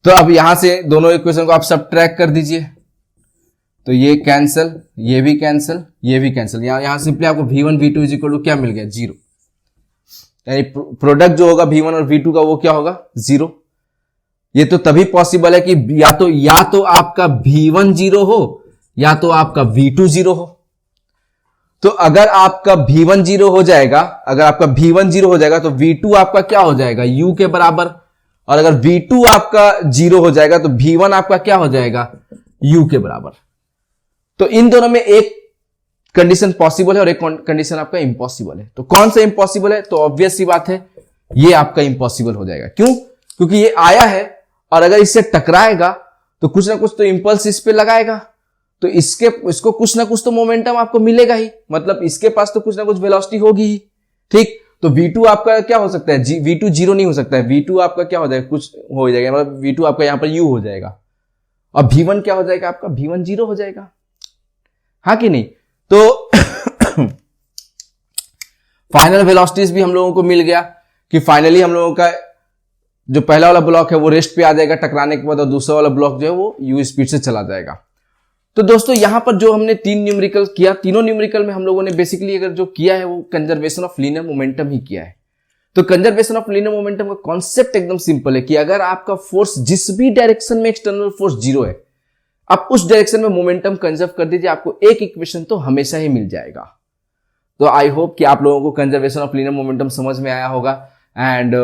तो अब यहां से दोनों इक्वेशन को आप सब्ट्रैक्ट कर दीजिए, तो ये कैंसिल, ये भी कैंसिल, ये भी कैंसिल। यहां सिंपली आपको v1 v2 is equal to क्या मिल गया? 0। यानी प्रोडक्ट जो होगा v1 और v2 का वो क्या होगा? 0। ये तो तभी पॉसिबल है कि या तो आपका v1 0 हो या तो आपका v2 0 हो। तो अगर आपका V1 0 हो जाएगा, अगर आपका V1 0 हो जाएगा तो V2 आपका क्या हो जाएगा, U के बराबर। और अगर V2 आपका 0 हो जाएगा तो V1 आपका क्या हो जाएगा, U के बराबर। तो इन दोनों में एक कंडीशन पॉसिबल है और एक कंडीशन आपका इम्पॉसिबल है। तो कौन सा इम्पॉसिबल है, तो ऑब्वियस सी बात है ये आपका इम्पॉसिबल हो जाएगा। क्यों, क्योंकि ये आया है और अगर इससे टकराएगा तो कुछ ना कुछ तो इंपल्स इस पे लगाएगा, तो इसको कुछ ना कुछ तो मोमेंटम आपको मिलेगा ही, मतलब इसके पास तो कुछ ना कुछ वेलोसिटी होगी ही। ठीक, तो V2 आपका क्या हो सकता है, V2 0 नहीं हो सकता है, V2 आपका क्या हो जाएगा, कुछ हो जाएगा, मतलब V2 आपका यहां पर U हो जाएगा। और V1 क्या हो जाएगा आपका, V1 0 हो जाएगा, हाँ कि नहीं। तो फाइनल वेलोसिटीज भी हम लोगों को मिल गया कि फाइनली हम लोगों का जो पहला वाला ब्लॉक है वो रेस्ट पे आ जाएगा टकराने के बाद, और दूसरा वाला ब्लॉक जो है वो U स्पीड से चला जाएगा। तो दोस्तों यहां पर जो हमने 3 न्यूमेरिकल किया, तीनों न्यूमेरिकल में हम लोगों ने बेसिकली अगर जो किया है वो कंजर्वेशन ऑफ लीनियर मोमेंटम ही किया है। तो कंजर्वेशन ऑफ लीनियर मोमेंटम का कॉन्सेप्ट एकदम सिंपल है कि अगर आपका फोर्स जिस भी डायरेक्शन में एक्सटर्नल फोर्स 0 है, आप उस डायरेक्शन में मोमेंटम कंजर्व कर दीजिए, आपको एक इक्वेशन तो हमेशा ही मिल जाएगा। तो आई होप कि आप लोगों को कंजर्वेशन ऑफ लीनियर मोमेंटम समझ में आया होगा। एंड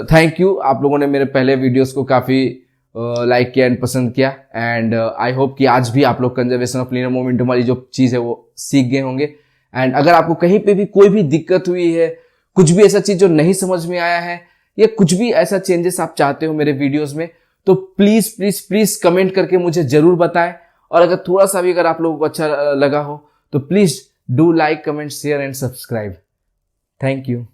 थैंक यू, आप लोगों ने मेरे पहले वीडियोस को काफी लाइक किया एंड पसंद किया। एंड आई होप कि आज भी आप लोग कंजर्वेशन ऑफ लीनियर मोमेंटम वाली जो चीज है वो सीख गए होंगे। एंड अगर आपको कहीं पे भी कोई भी दिक्कत हुई है, कुछ भी ऐसा चीज जो नहीं समझ में आया है, या कुछ भी ऐसा चेंजेस आप चाहते हो मेरे वीडियोस में, तो प्लीज प्लीज प्लीज कमेंट करके मुझे जरूर बताएं। और अगर थोड़ा सा भी अगर आप लोगों को अच्छा लगा हो तो please do like, comment, share and subscribe. Thank you.